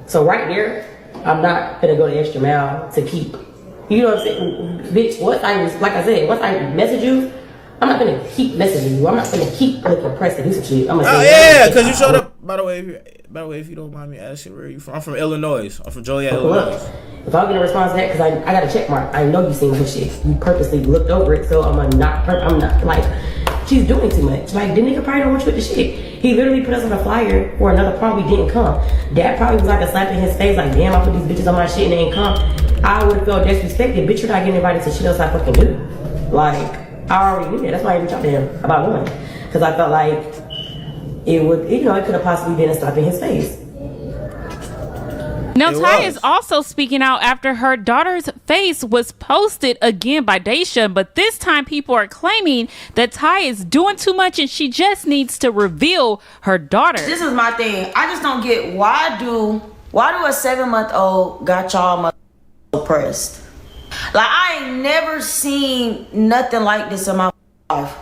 So right there, I'm not gonna go the extra mile to keep. You know what I'm saying, bitch? Like I said, once I message you, I'm not gonna keep messaging you. I'm not gonna keep looking pressed to do some shit. I'm gonna say, yeah, because you showed up. By the way, if you don't mind me asking, where are you from? I'm from Illinois. I'm from Joliet, Illinois. If I'm gonna respond to that, because I got a check mark. I know you seen this shit. You purposely looked over it, so I'm not like. she's doing too much. Like, the nigga probably don't want you with the shit. He literally put us on a flyer for another prom, we didn't come. That probably was like a slap in his face, like, damn, I put these bitches on my shit and they ain't come. I would have felt disrespected. Bitch, you're not getting invited to shit else I fucking do. Like, I already knew that. That's why I reached out to him about going. Because I felt like it would, you know, it could have possibly been a slap in his face. Now, Ty is also speaking out after her daughter's face was posted again by Daisha, but this time people are claiming that Ty is doing too much and she just needs to reveal her daughter. This is my thing. I just don't get why do a 7-month-old got y'all oppressed? Like, I ain't never seen nothing like this in my life.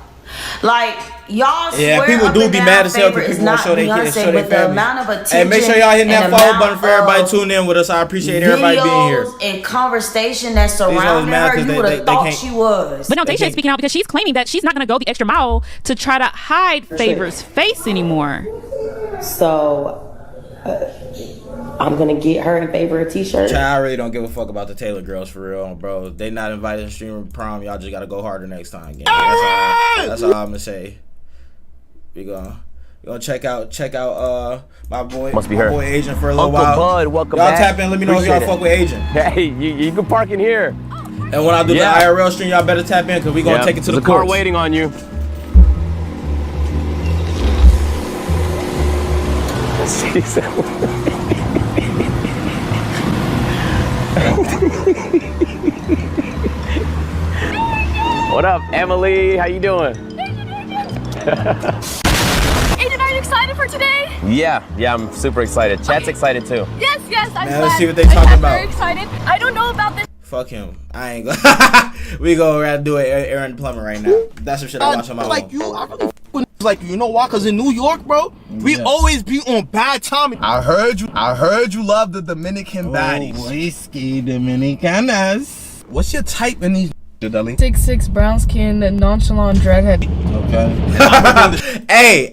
Like, y'all swear people do be mad as hell because people want to show their kids, show their family. Hey, make sure y'all hitting that follow button for everybody tuning in with us. I appreciate everybody being here. And conversation that surrounded her, you would have thought she was. But no, Daisha is speaking out because she's claiming that she's not going to go the extra mile to try to hide Favor's face anymore. So, I'm gonna get her and Favor a t-shirt. I really don't give a fuck about the Taylor girls for real, bro. They not invited to streamer prom. Y'all just gotta go harder next time. That's all I'm gonna say. We gonna check out my boy Agent for a little while. Bud, welcome y'all back. Tap in. Let me know if y'all fuck with Agent. Hey, you can park in here. And when I do the IRL stream, y'all better tap in because we gonna take it to the car courts. waiting on you. What up, Emily? How you doing? Aiden, are you excited for today? Yeah, I'm super excited. Chat's excited too. Yes, I'm Man, glad. let's see what they talking about. Very excited. I don't know about this. Fuck him. I ain't gonna. We gonna do it. Aaron Plumber right now. That's some shit I watch on my like own. you, I really with like you know why? Cause in New York, bro, we always be on bad timing. I heard you love the Dominican baddies. Whiskey Dominicanas. What's your type in these? 6'6" brown skin and nonchalant dreadhead. Okay. Hey.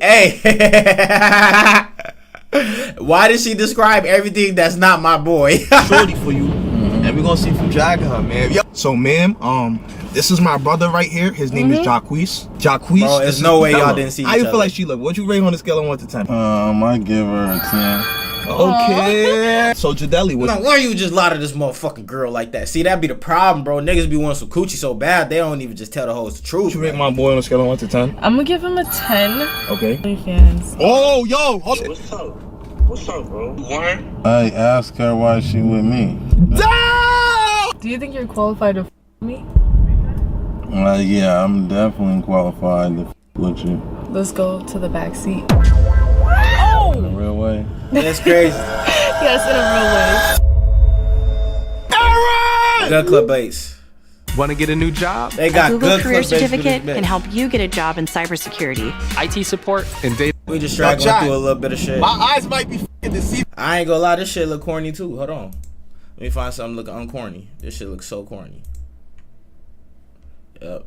Why did she describe everything that's not my boy? Shorty for you, and we gonna see if you dragging her, man. Yep. So, ma'am, this is my brother right here. His name is Jacquees. Bro, there's no way y'all didn't see each How you other. feel like she look? What'd you rate on a scale of 1 to 10? I give her a 10. Okay. So Jadeli, why you just lie to this motherfucking girl like that? See, that'd be the problem, bro. Niggas be wanting some coochie so bad they don't even just tell the hoes the truth. What you rate my boy on a scale of 1 to 10? I'm gonna give him a 10. Okay. Fans. Oh, yo. What's up? What's up, bro? I asked her why she with me. Do you think you're qualified to me? Yeah, I'm definitely qualified to with you. Let's go to the back seat. In a real way. That's crazy. Yes, in a real way. Gun Club Base. Want to get a new job? They got Google good Career Club Base Certificate for this can bitch. help you get a job in cybersecurity. IT support and data. We just straggling through a little bit of shit. My eyes might be f***ing deceived. I ain't gonna lie, this shit look corny too. Hold on. Let me find something looking uncorny. This shit looks so corny. Yep.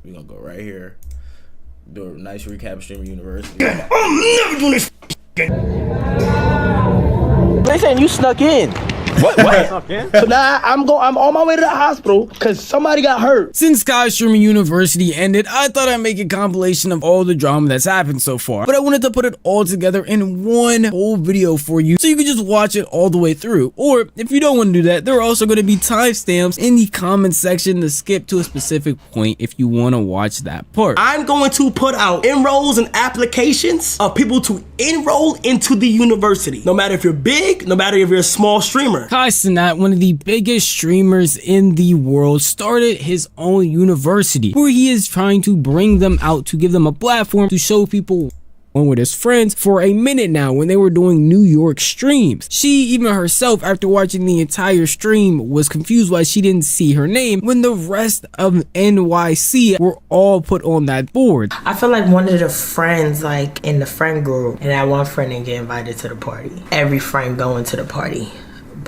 We gonna go right here. Do a nice recap of Streamer University. I'm never doing this. They saying you snuck in. What? So now I'm on my way to the hospital because somebody got hurt. Since Sky Streaming University ended, I thought I'd make a compilation of all the drama that's happened so far. But I wanted to put it all together in one whole video for you so you could just watch it all the way through. Or if you don't want to do that, there are also going to be timestamps in the comment section to skip to a specific point if you want to watch that part. I'm going to put out enrolls and applications of people to enroll into the university. No matter if you're big, no matter if you're a small streamer. Kai Cenat, one of the biggest streamers in the world, started his own university where he is trying to bring them out to give them a platform to show people with his friends for a minute now when they were doing New York streams. She even herself, after watching the entire stream, was confused why she didn't see her name when the rest of NYC were all put on that board. I feel like one of the friends, like in the friend group, and that one friend didn't get invited to the party. Every friend going to the party,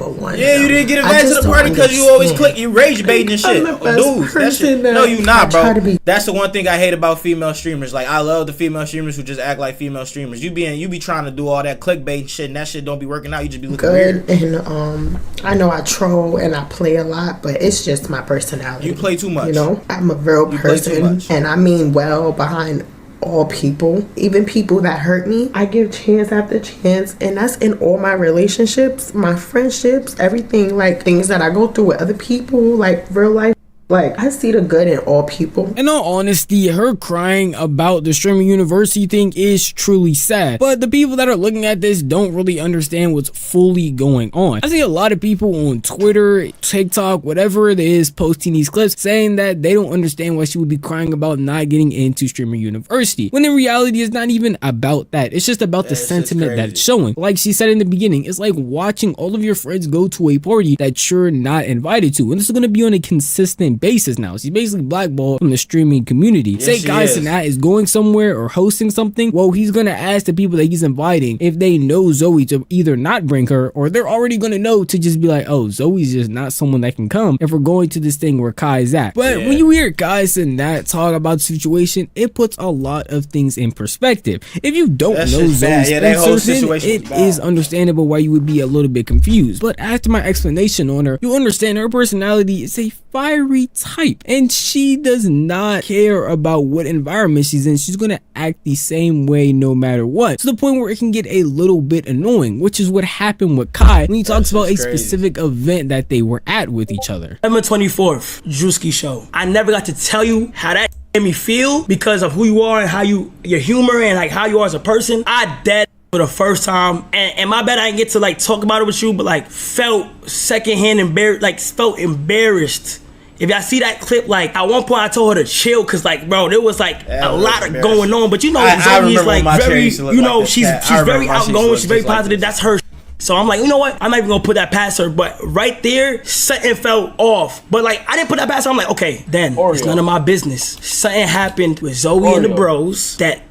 but one. Yeah, you didn't get invited to the party because you always click, you rage baiting and shit. Dudes, that shit. No, you not, bro. That's the one thing I hate about female streamers. Like, I love the female streamers who just act like female streamers. You be trying to do all that clickbait shit, and that shit don't be working out. You just be looking weird. And I know I troll and I play a lot, but it's just my personality. You play too much. You know, I'm a real person, and I mean well behind all people, even people that hurt me. I give chance after chance, and that's in all my relationships, my friendships, everything, like things that I go through with other people, like real life. Like, I see the good in all people. In all honesty, her crying about the streaming university thing is truly sad. But the people that are looking at this don't really understand what's fully going on. I see a lot of people on Twitter, TikTok, whatever it is, posting these clips saying that they don't understand why she would be crying about not getting into streaming university. When in reality, it's not even about that. It's just about the sentiment that it's showing. Like she said in the beginning, it's like watching all of your friends go to a party that you're not invited to. And this is going to be on a consistent basis now. She's basically blackballed from the streaming community. Yes, Say Guy Sinat is going somewhere or hosting something, well, he's gonna ask the people that he's inviting if they know Zoe to either not bring her, or they're already gonna know to just be like, oh, Zoe's just not someone that can come if we're going to this thing where Kai is at. But when you hear Guy Sinat talk about the situation, it puts a lot of things in perspective. If you don't know Zoe's it is understandable why you would be a little bit confused. But after my explanation on her, you understand her personality is a fiery type, and she does not care about what environment she's in. She's gonna act the same way no matter what, to the point where it can get a little bit annoying, which is what happened with Kai when he talks about a specific event that they were at with each other. September 24th, Drewski show. I never got to tell you how that made me feel because of who you are and how your humor and like how you are as a person. I dead for the first time, and my bad I didn't get to like talk about it with you, but like felt secondhand embarrassed, like felt embarrassed. If y'all see that clip, like at one point I told her to chill, cause like, bro, there was like a lot of going on. But you know, Zoe is like very, you know, she's very outgoing, she's very positive. That's her. So I'm like, you know what? I'm not even gonna put that past her. But right there, something felt off. But like, I didn't put that past her. I'm like, okay, then it's none of my business. Something happened with Zoe and the bros that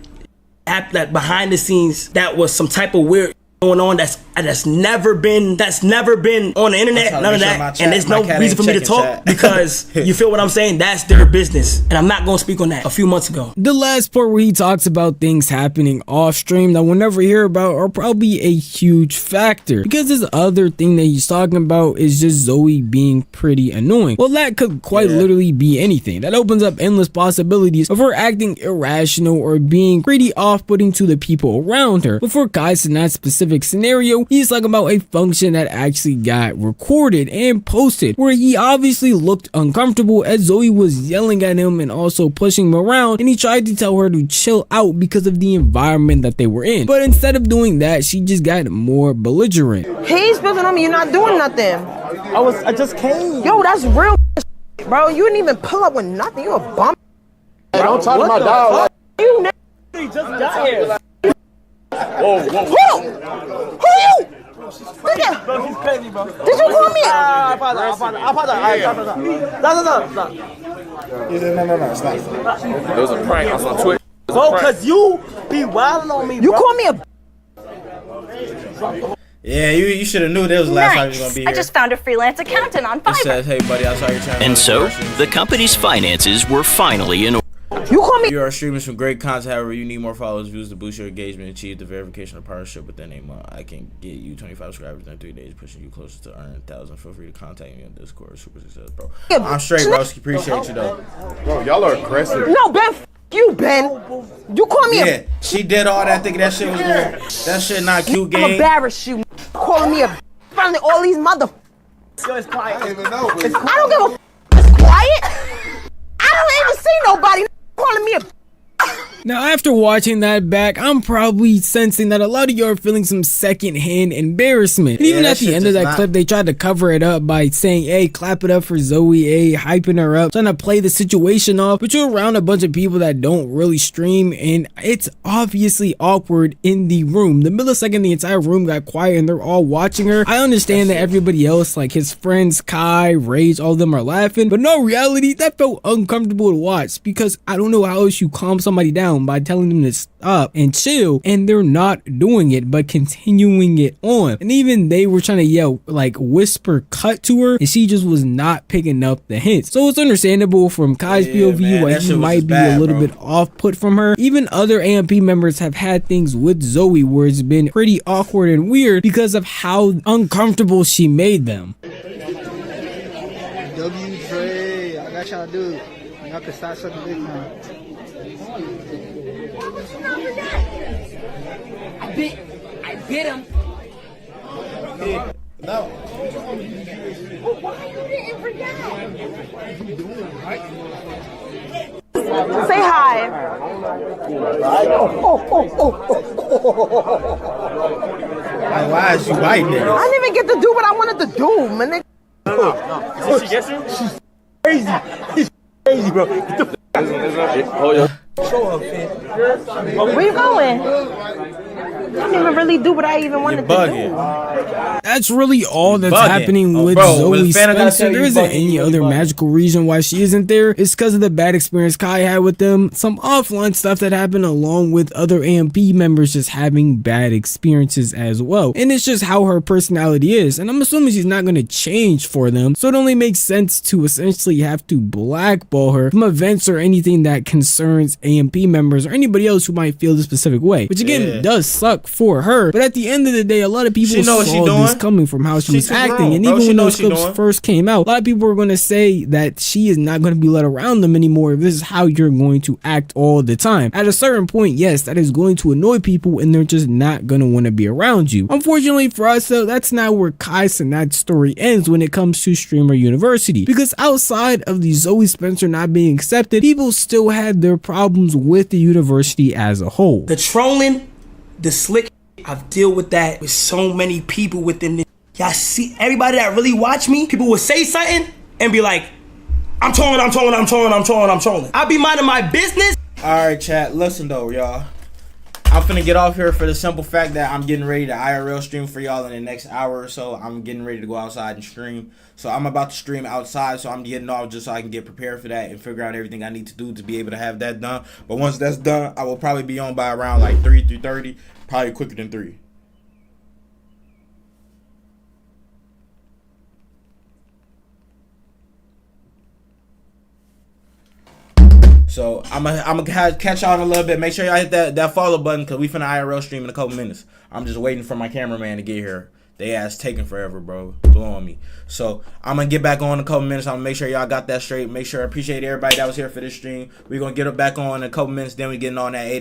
behind the scenes, that was some type of weird going on that's never been on the internet, none of that, and there's no reason for me to talk because you feel what I'm saying. That's their business, and I'm not gonna speak on that. A few months ago, the last part where he talks about things happening off stream that we'll never hear about are probably a huge factor, because this other thing that he's talking about is just Zoe being pretty annoying. Well, that could quite literally be anything. That opens up endless possibilities of her acting irrational or being pretty off-putting to the people around her. But for Kai Sinat's specific scenario, he's talking about a function that actually got recorded and posted, where he obviously looked uncomfortable as Zoe was yelling at him and also pushing him around, and he tried to tell her to chill out because of the environment that they were in. But instead of doing that, she just got more belligerent. He's building on me, you're not doing nothing. I just came. Yo, that's real bro. You didn't even pull up with nothing. You a bum. Hey, don't talk to my dog. You just got here. Whoa. Who you? Nigga. Bro, she's crazy, bro. Did you call me? I apologize. Stop. No, stop. It was a prank. I was on Twitch. Bro, cause you be wilding on me, bro. You call me a Yeah, you should have knew this was the last time you was gonna be here. I just found a freelance accountant on Fiverr. It says, hey buddy, I saw your channel. And so, the company's finances were finally in order. You call me. You are streaming some great content. However, you need more followers, views to boost your engagement, achieve the verification of partnership within a month. I can get you 25 subscribers in 3 days, pushing you closer to earning 1,000. Feel free to contact me on Discord. Super success, bro. I'm straight, bro. Appreciate you though. Bro, y'all are aggressive. No, Ben. You, Ben. You call me a. She did all that, thinking that shit was good. That shit not cute, gang. I'm embarrassed you. Calling me a. Finally, all these mother. It's quiet. I don't even know. I don't give a. It's quiet. I don't even see nobody calling me a. Now, after watching that back, I'm probably sensing that a lot of you are feeling some secondhand embarrassment. And even at the end of that clip, they tried to cover it up by saying, hey, clap it up for Zoe, hey, hyping her up, trying to play the situation off. But you're around a bunch of people that don't really stream, and it's obviously awkward in the room. The millisecond the entire room got quiet and they're all watching her, I understand that everybody else, like his friends, Kai, Rage, all of them are laughing. But no, reality, that felt uncomfortable to watch, because I don't know how else you calm somebody down down by telling them to stop and chill, and they're not doing it but continuing it on. And even they were trying to yell, like whisper cut to her, and she just was not picking up the hints. So it's understandable from Kai's POV why he might be a little bit off put from her. Even other AMP members have had things with Zoe where it's been pretty awkward and weird because of how uncomfortable she made them. Dre, I got y'all dude. Y'all can stop sucking dick now. I bit him. No. Why you didn't react? Say hi. Why is she biting it? I didn't even get to do what I wanted to do, man. No. Did she get you? She's crazy. She's crazy, bro. Get the show her, man. Where you going? I didn't even really do what I even wanted to do. That's really all that's happening with Zoe Spencer. There isn't any other magical reason why she isn't there. It's because of the bad experience Kai had with them, some offline stuff that happened along with other AMP members just having bad experiences as well. And it's just how her personality is. And I'm assuming she's not going to change for them. So it only makes sense to essentially have to blackball her from events or anything that concerns AMP members or anybody else who might feel the specific way. Which again does suck for her. But at the end of the day, a lot of people saw this coming from how she was acting. And even when those clips first came out, a lot of people were going to say that she is not going to be let around them anymore. This is how you're going to act all the time. At a certain point, yes, that is going to annoy people and they're just not going to want to be around you. Unfortunately for us though, that's not where Kai Cenat's story ends when it comes to Streamer University. Because outside of the Zoe Spencer not being accepted, people still had their problems with the university as a whole. The trolling, the slick, I've dealt with that with so many people within this. Y'all see, everybody that really watch me, people will say something and be like, I'm trolling. I'll be minding my business. Alright, chat, listen though, y'all. I'm finna get off here for the simple fact that I'm getting ready to IRL stream for y'all in the next hour or so. I'm getting ready to go outside and stream. So I'm about to stream outside, so I'm getting off just so I can get prepared for that and figure out everything I need to do to be able to have that done. But once that's done, I will probably be on by around like 3:30, probably quicker than 3. So I'm gonna catch y'all in a little bit. Make sure y'all hit that follow button because we finna IRL stream in a couple minutes. I'm just waiting for my cameraman to get here. They ass taking forever, bro. Blowing me. So I'm gonna get back on in a couple minutes. I'm gonna make sure y'all got that straight. Make sure I appreciate everybody that was here for this stream. We're gonna get it back on in a couple minutes. Then we getting on that 8.